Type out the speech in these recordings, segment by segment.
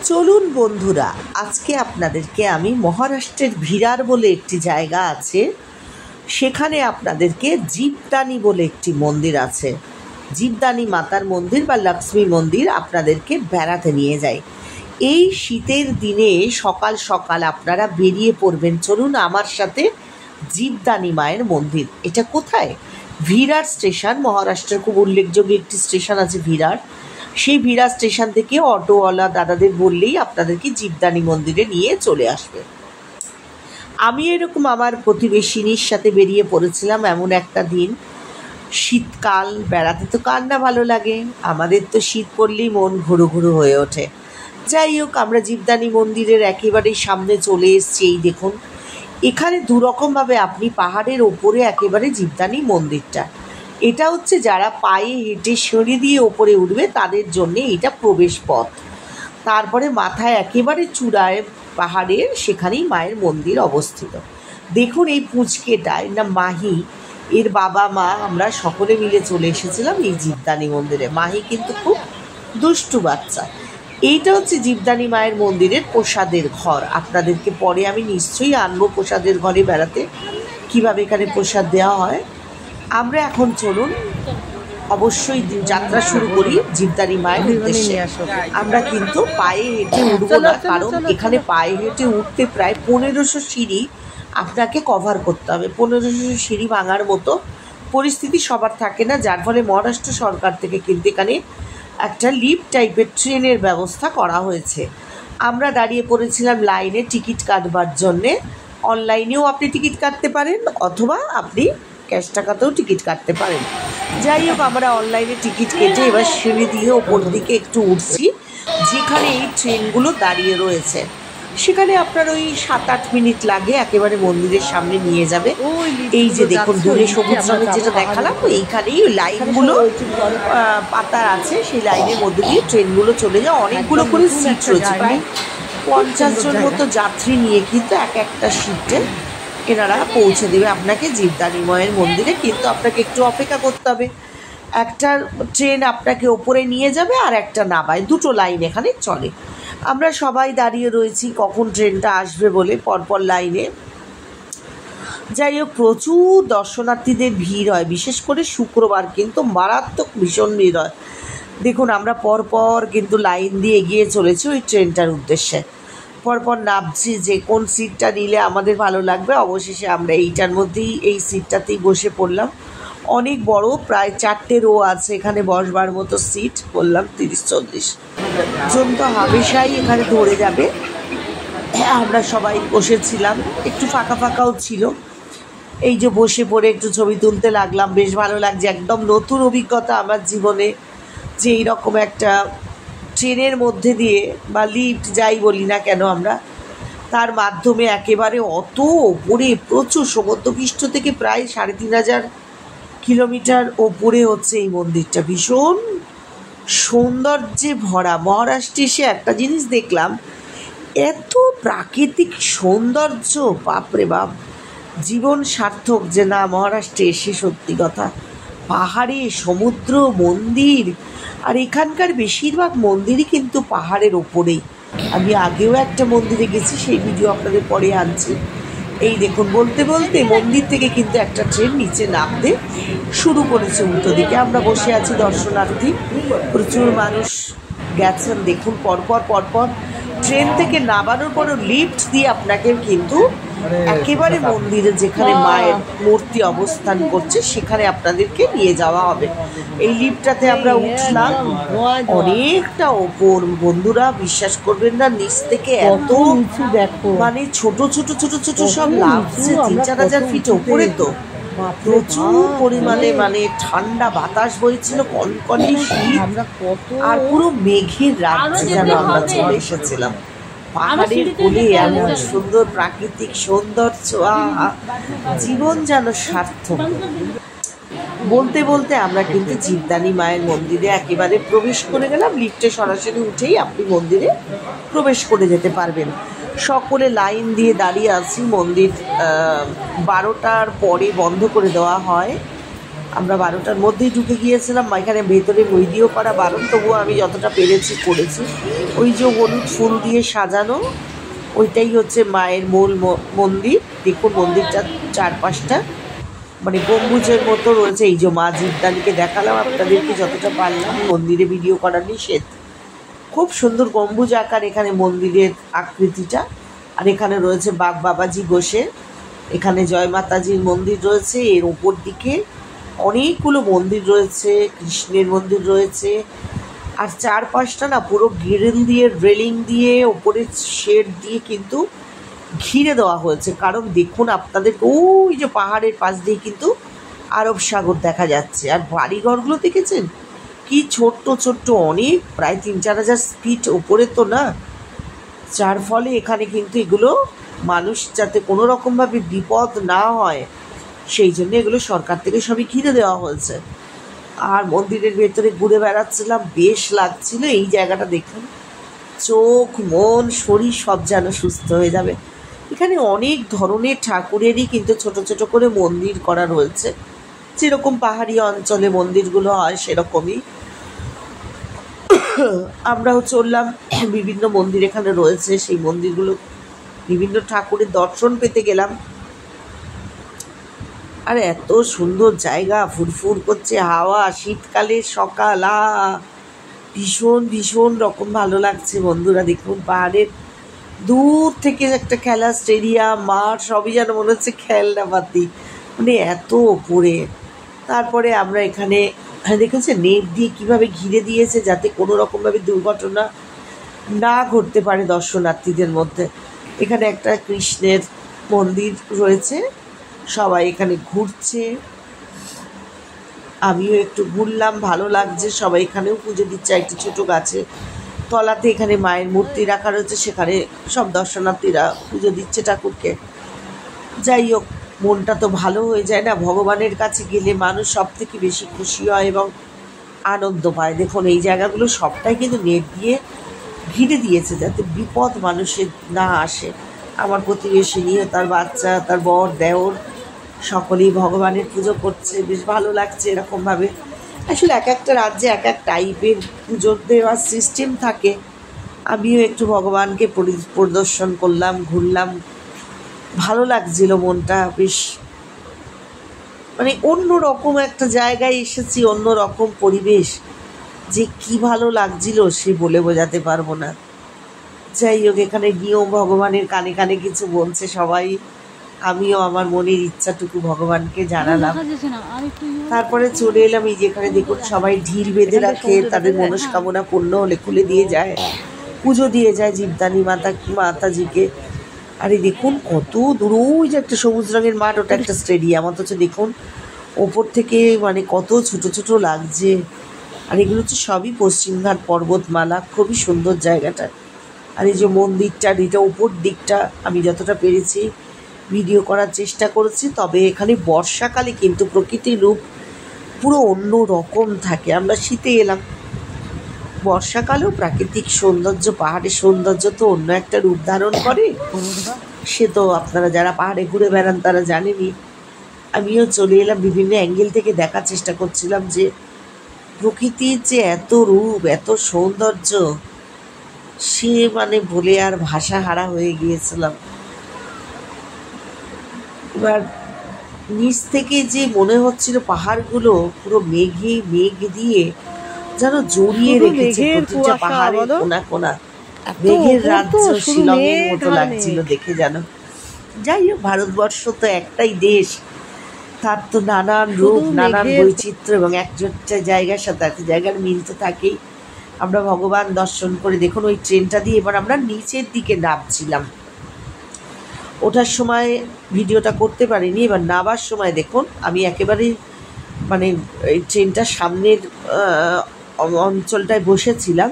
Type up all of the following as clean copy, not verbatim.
চলুন বন্ধুরা, আজকে আপনাদেরকে আমি মহারাষ্ট্রের ভিরার বলে একটি জায়গা আছে, সেখানে আপনাদেরকে জীবদানী বলে একটি মন্দির আছে, জীবদানী মাতার মন্দির বা লক্ষ্মী মন্দির আপনাদেরকে বেড়াতে নিয়ে যায়। এই শীতের দিনে সকাল সকাল আপনারা বেরিয়ে পড়বেন, চলুন আমার সাথে জীবদানী মায়ের মন্দির। এটা কোথায়? ভিরার স্টেশন, মহারাষ্ট্রের খুব উল্লেখযোগ্য একটি স্টেশন আছে ভিরার। সেই ভিরা স্টেশন থেকে অটোওয়ালা দাদাদের বললেই আপনাদেরকে জীবদানী মন্দিরে নিয়ে চলে আসবে। আমি এরকম আমার প্রতিবেশিনীর সাথে বেরিয়ে পড়েছিলাম এমন একটা দিন, শীতকাল, বেড়াতে তো কার না ভালো লাগে, আমাদের তো শীত পড়লেই মন ঘুরু ঘুরু হয়ে ওঠে। যাই হোক, আমরা জীবদানী মন্দিরের একেবারেই সামনে চলে এসেছি। এই দেখুন, এখানে দুরকমভাবে আপনি পাহাড়ের ওপরে একেবারে জীবদানী মন্দিরটা, এটা হচ্ছে যারা পায়ে হেঁটে সিঁড়ি দিয়ে ওপরে উঠবে তাদের জন্যে এটা প্রবেশ পথ। তারপরে মাথায় একেবারে চূড়ায় পাহাড়ের সেখানেই মায়ের মন্দির অবস্থিত। দেখুন এই পুচকেটা, এর নাম মাহি, এর বাবা মা আমরা সকলে মিলে চলে এসেছিলাম এই জীবদানী মন্দিরে। মাহি কিন্তু খুব দুষ্টু বাচ্চা। এইটা হচ্ছে জীবদানী মায়ের মন্দিরের প্রসাদের ঘর। আপনাদেরকে পরে আমি নিশ্চয়ই আনবো প্রসাদের ঘরে বেড়াতে, কিভাবে এখানে প্রসাদ দেওয়া হয়। আমরা এখন চলুন অবশ্যই যাত্রা শুরু করি জীবদানী মায়ের উদ্দেশ্যে। আমরা কিন্তু পায়ে হেঁটে উঠবো না, কারণ এখানে পায়ে হেঁটে উঠতে প্রায় 1500 সিঁড়ি আপনাকে কভার করতে হবে। 1500 সিঁড়ি ভাঙার মতো পরিস্থিতি সবার থাকে না, যার ফলে মহারাষ্ট্র সরকার থেকে কিন্তু এখানে একটা লিফট টাইপের ট্রেনের ব্যবস্থা করা হয়েছে। আমরা দাঁড়িয়ে পড়েছিলাম লাইনে টিকিট কাটবার জন্যে। অনলাইনেও আপনি টিকিট কাটতে পারেন, অথবা আপনি ক্যাশ টাকাতেও টিকিট কাটতে পারেন। যাই হোক, আমরা অনলাইনে টিকিট কেটে এবার সিঁড়ি দিয়ে ওপর দিকে একটু উঠছি, যেখানে এই ট্রেনগুলো দাঁড়িয়ে রয়েছে। সেখানে আপনার ওই 7-8 মিনিট লাগে, একেবারে মন্দিরের সামনে নিয়ে যাবে। এই যে দেখুন দূরে সবুজ রঙের যেটা দেখালাম, এইখানেই লাইনগুলো পাতা আছে, সেই লাইনের মধ্যে দিয়ে ট্রেনগুলো চলে যায়। অনেকগুলো করে সিট রয়েছে, প্রায় 50 জন মতো যাত্রী নিয়ে কিন্তু একটা সিটে এনারা পৌঁছে দেবে আপনাকে জীবদানী মায়ের মন্দিরে। কিন্তু আপনাকে একটু অপেক্ষা করতে হবে, একটা ট্রেন আপনাকে ওপরে নিয়ে যাবে আর একটা নামায়, দুটো লাইন এখানে চলে। আমরা সবাই দাঁড়িয়ে রয়েছি কখন ট্রেনটা আসবে বলে পরপর লাইনে। যাই হোক, প্রচুর দর্শনার্থীদের ভিড় হয়, বিশেষ করে শুক্রবার কিন্তু মারাত্মক ভীষণ ভিড় হয়। দেখুন আমরা পরপর কিন্তু লাইন দিয়ে এগিয়ে চলেছি ওই ট্রেনটার উদ্দেশ্যে, পরপর নামছি যে কোন সিটটা নিলে আমাদের ভালো লাগবে। অবশেষে আমরা এইটার মধ্যেই, এই সিটটাতেই বসে পড়লাম। অনেক বড়, প্রায় 4টে রো আছে এখানে বসবার মতো সিট। বললাম 30-40 জন তো হামেশাই এখানে ধরে যাবে। আমরা সবাই বসেছিলাম, একটু ফাঁকা ফাঁকাও ছিল। এই যে বসে পড়ে একটু ছবি তুলতে লাগলাম, বেশ ভালো লাগছে। একদম নতুন অভিজ্ঞতা আমার জীবনে, যে এইরকম একটা ট্রেনের মধ্যে দিয়ে বা লিফট যাই বলি না কেন আমরা, তার মাধ্যমে একেবারে অত ওপরে, প্রচুর সমুদ্রপৃষ্ঠ থেকে প্রায় 3500 কিলোমিটার ওপরে হচ্ছে এই মন্দিরটা। ভীষণ সৌন্দর্যে ভরা। মহারাষ্ট্রে এসে একটা জিনিস দেখলাম, এত প্রাকৃতিক সৌন্দর্য, বাপরে বাপ, জীবন সার্থক যে না মহারাষ্ট্রে এসে। সত্যি কথা, পাহাড়ে, সমুদ্র, মন্দির, আর এখানকার বেশিরভাগ মন্দিরই কিন্তু পাহাড়ের ওপরেই। আমি আগেও একটা মন্দিরে গেছি, সেই ভিডিও আপনাদের পরে আনছি। এই দেখুন, বলতে বলতে মন্দির থেকে কিন্তু একটা ট্রেন নিচে নামতে শুরু করেছে উল্টো দিকে। আমরা বসে আছি দর্শনার্থী, প্রচুর মানুষ গেছেন। দেখুন পরপর পরপর ট্রেন থেকে নামানোর পরও লিফট দিয়ে আপনাকে কিন্তু একেবারে মন্দিরে যেখানে মায়ের মূর্তি অবস্থান করছে সেখানে আপনাদেরকে নিয়ে যাওয়া হবে। এই লিফটটাতে আমরা উঠলাম, অনেকটা ওপর। বন্ধুরা বিশ্বাস করবেন না, নিচ থেকে এত মানে ছোট ছোট ছোট ছোট সব লাগছে, 3-4 হাজার ফিট ওপরে। তো প্রচুর পরিমাণে মানে ঠান্ডা বাতাস বইছিল, কনকনে শীত, আর পুরো মেঘের রাজ্যে যেন আমরা চলে এসেছিলাম। পাহাড়ের কোলে এমন সুন্দর প্রাকৃতিক সৌন্দর্য, জীবন যেন সার্থক। বলতে বলতে আমরা কিন্তু জীবদানী মায়ের মন্দিরে একেবারে প্রবেশ করে গেলাম। লিফটে সরাসরি উঠেই আপনি মন্দিরে প্রবেশ করে যেতে পারবেন। সকলে লাইন দিয়ে দাঁড়িয়ে আছি। মন্দির 12টার পরে বন্ধ করে দেওয়া হয়, আমরা 12টার মধ্যেই ঢুকে গিয়েছিলাম। এখানে ভেতরে ভিডিও করা বারণ, তবুও আমি যতটা পেরেছি করেছি। ওই যে হলুদ ফুল দিয়ে সাজানো, ওইটাই হচ্ছে মায়ের মূল মন্দির। দেখুন মন্দিরটা চারপাশটা মানে গম্বুজের মতো রয়েছে। এই যে মা জীবদানীকে দেখালাম আপনাদেরকে যতটা পারলাম, মন্দিরে ভিডিও করা নিষেধ। খুব সুন্দর গম্বুজ আকার এখানে মন্দিরের আকৃতিটা। আর এখানে রয়েছে বাঘ বাবাজি বসে, এখানে জয় মাতাজির মন্দির রয়েছে। এর ওপর দিকে অনেকগুলো মন্দির রয়েছে, কৃষ্ণের মন্দির রয়েছে। আর চারপাশটা না পুরো গ্রিল দিয়ে, রেলিং দিয়ে, ওপরে শেড দিয়ে কিন্তু ঘিরে দেওয়া হয়েছে। কারণ দেখুন আপনাদের ওই যে পাহাড়ের পাশ দিয়ে কিন্তু আরব সাগর দেখা যাচ্ছে। আর বাড়িঘরগুলো দেখেছেন কি ছোট্ট ছোট্ট, অনেক প্রায় 3-4 হাজার ফিট ওপরে তো না, যার ফলে এখানে কিন্তু এগুলো মানুষ যাতে কোনো রকমভাবে বিপদ না হয় সেই জন্য এগুলো সরকার থেকে সবই ঘিরে দেওয়া হয়েছে। আর মন্দিরের ভেতরে ঘুরে বেড়াচ্ছিলাম, বেশ লাগছিল। এই জায়গাটা দেখুন, চোখ মন শরীর সব যেন সুস্থ হয়ে যাবে। এখানে অনেক ধরনের ঠাকুরেরই কিন্তু ছোট ছোট করে মন্দির করা রয়েছে, যেরকম পাহাড়ি অঞ্চলে মন্দিরগুলো হয় সেরকমই। আমরাও চললাম, বিভিন্ন মন্দির এখানে রয়েছে, সেই মন্দিরগুলো বিভিন্ন ঠাকুরের দর্শন পেতে গেলাম। আর এত সুন্দর জায়গা, ফুরফুর করছে হাওয়া, শীতকালে সকাল, ভীষণ ভীষণ রকম ভালো লাগছে বন্ধুরা। দেখুন পাহাড়ের দূর থেকে একটা খেলা স্টেডিয়াম, মাঠ, সবই যেন মনে হচ্ছে খেলনাপাতি, মানে এত ওপরে। তারপরে আমরা এখানে দেখেছে নেট দিয়ে কীভাবে ঘিরে দিয়েছে যাতে কোনো রকমভাবে দুর্ঘটনা না ঘটতে পারে দর্শনার্থীদের মধ্যে। এখানে একটা কৃষ্ণের মন্দির রয়েছে, সবাই এখানে ঘুরছে, আমিও একটু ঘুরলাম, ভালো লাগছে। সবাই এখানেও পুজো দিচ্ছে। একটি ছোটো গাছে তলাতে এখানে মায়ের মূর্তি রাখা রয়েছে, সেখানে সব দর্শনার্থীরা পুজো দিচ্ছে ঠাকুরকে। যাই হোক, মনটা তো ভালো হয়ে যায় না, ভগবানের কাছে গেলে মানুষ সব থেকে বেশি খুশি হয় এবং আনন্দ পায়। দেখুন এই জায়গাগুলো সবটাই কিন্তু নেট দিয়ে ঘিরে দিয়েছে যাতে বিপদ মানুষের না আসে। আমার প্রতিবেশী নিয়ে তার বাচ্চা, তার বর, দেওর সকলেই ভগবানের পুজো করছে, বেশ ভালো লাগছে এরকমভাবে। আসলে এক একটা রাজ্যে এক এক টাইপের পুজো দেওয়ার সিস্টেম থাকে। আমিও একটু ভগবানকে পরিদর্শন করলাম, ঘুরলাম, ভালো লাগছিল মনটা বেশ, মানে অন্য রকম একটা জায়গায় এসেছি, অন্য রকম পরিবেশ, যে কি ভালো লাগছিল সে বলে বোঝাতে পারবো না। যাই হোক, এখানে গিয়েও ভগবানের কানে কানে কিছু বলছে সবাই, আমিও আমার মনের ইচ্ছাটুকু ভগবানকে জানালাম। তারপরে চলে এলাম এই যেখানে দেখুন সবাই ঢিল বেঁধে রাখে, তাদের মনস্কামনা পূর্ণ হলে খুলে দিয়ে যায়, পুজো দিয়ে যায় জীবদানী মাতাজিকে। আর এই দেখুন কত দূর, ওই যে একটা সবুজ রঙের মাঠ, ওটা একটা স্টেডিয়াম, অথচ দেখুন ওপর থেকে মানে কত ছোট ছোট লাগছে। আর এগুলো হচ্ছে সবই পশ্চিমঘাট পর্বতমালা, খুবই সুন্দর জায়গাটা। আর এই যে মন্দিরটার এটা উপর দিকটা আমি যতটা পেরেছি ভিডিও করার চেষ্টা করেছি। তবে এখানে বর্ষাকালে কিন্তু প্রকৃতির রূপ পুরো অন্য রকম থাকে। আমরা শীতে এলাম, বর্ষাকালেও প্রাকৃতিক সৌন্দর্য, পাহাড়ের সৌন্দর্য তো অন্য একটা রূপ ধারণ করে, সে তো আপনারা যারা পাহাড়ে ঘুরে বেড়ান তারা জানেনই। আমিও চলে এলাম, বিভিন্ন অ্যাঙ্গেল থেকে দেখার চেষ্টা করছিলাম যে প্রকৃতির যে এত রূপ, এত সৌন্দর্য, সে মানে বলে আর ভাষা হারা হয়ে গিয়েছিলাম। এবার নিচ থেকে যে মনে হচ্ছিল পাহাড়গুলো পুরো মেঘ দিয়ে যেন জড়িয়ে রেখেছে প্রতিটা পাহাড়ের কোনা কোনা, মেঘের রাজ্য শিলংয়ের মতো লাগছিল দেখে যেন। যাই হোক, ভারতবর্ষ তো একটাই দেশ, তার তো নানান রূপ, নানান বৈচিত্র্য, এবং একটা জায়গার সাথে একটা জায়গার মিল তো থাকেই। আমরা ভগবান দর্শন করে দেখুন ওই ট্রেনটা দিয়ে এবার আমরা নিচের দিকে নামছিলাম। ওঠার সময় ভিডিওটা করতে পারিনি, এবার নামার সময় দেখুন আমি একেবারেই মানে এই ট্রেনটার সামনের অঞ্চলটায় বসেছিলাম,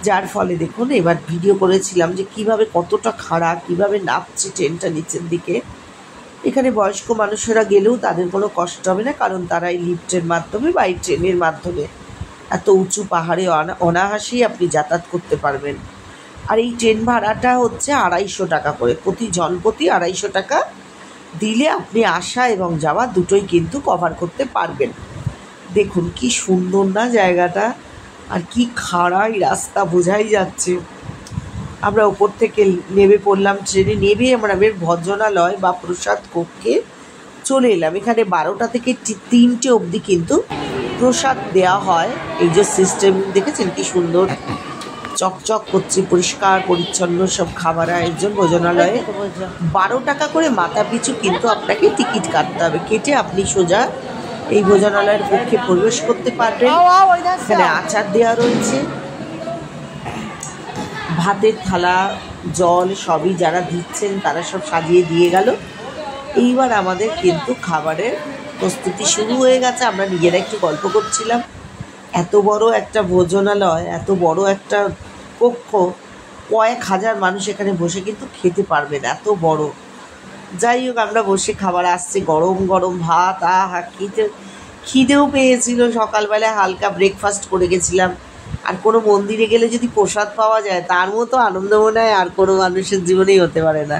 যার ফলে দেখুন এবার ভিডিও করেছিলাম যে কিভাবে কতটা খাড়া, কিভাবে নামছে ট্রেনটা নিচের দিকে। এখানে বয়স্ক মানুষেরা গেলেও তাদের কোনো কষ্ট হবে না, কারণ তারা এই লিফটের মাধ্যমে বা এই ট্রেনের মাধ্যমে এত উঁচু পাহাড়ে অনায়াসেই আপনি যাতায়াত করতে পারবেন। আর এই ট্রেন ভাড়াটা হচ্ছে 250 টাকা করে, প্রতি জনপ্রতি 250 টাকা দিলে আপনি আসা এবং যাওয়া দুটোই কিন্তু কভার করতে পারবেন। দেখুন কি সুন্দর না জায়গাটা, আর কি খাড়াই রাস্তা বোঝাই যাচ্ছে। আমরা ওপর থেকে নেমে পড়লাম ট্রেনে, নেমে আমরা বের ভজনালয় বা প্রসাদ কক্ষে চলে এলাম। এখানে 12টা থেকে 3টে অবধি কিন্তু প্রসাদ দেওয়া হয়। এই যে সিস্টেম দেখেছেন কি সুন্দর চকচক করছে, পরিষ্কার পরিচ্ছন্ন সব খাবার আয়োজন ভোজনালয়ে। 12 টাকা করে মাথা পিছু কিন্তু আপনাকে টিকিট কাটতে হবে, কেটে আপনি সোজা এই ভোজনালয়ের কক্ষে প্রবেশ করতে পারবেন। এখানে আচার দেওয়া রয়েছে, ভাতের থালা, জল সবই যারা দিচ্ছেন তারা সব সাজিয়ে দিয়ে গেল। এইবার আমাদের কিন্তু খাবারের প্রস্তুতি শুরু হয়ে গেছে। আমরা নিজেরা একটু গল্প করছিলাম। এত বড় একটা ভোজনালয়, এত বড় একটা কক্ষ, কয়েক হাজার মানুষ এখানে বসে কিন্তু খেতে পারবে না, এত বড়। যাই হোক, আমরা বসে খাবার আসছে, গরম গরম ভাত, আহা খিদেও পেয়েছিল। সকালবেলায় হালকা ব্রেকফাস্ট করে গেছিলাম। আর কোনো মন্দিরে গেলে যদি প্রসাদ পাওয়া যায়, তার মতো আনন্দ মনে হয় আর কোনো মানুষের জীবনেই হতে পারে না।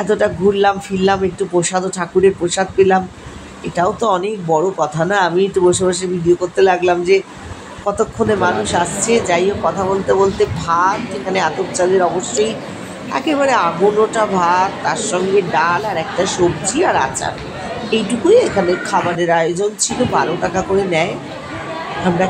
এতটা ঘুরলাম ফিরলাম, একটু প্রসাদও, ঠাকুরের প্রসাদ পেলাম, এটাও তো অনেক বড় কথা না। আমি একটু বসে বসে ভিডিও করতে লাগলাম যে কতক্ষণে মানুষ আসছে। যাই হোক, কথা বলতে বলতে ভাত, এখানে আতপ চালের অবশ্যই একেবারে আগুনোটা ভাত, তার সঙ্গে ডাল আর একটা সবজি আর আচার, এইটুকুই এখানে খাবারের আয়োজন ছিল। 12 টাকা করে নেয়। আমরা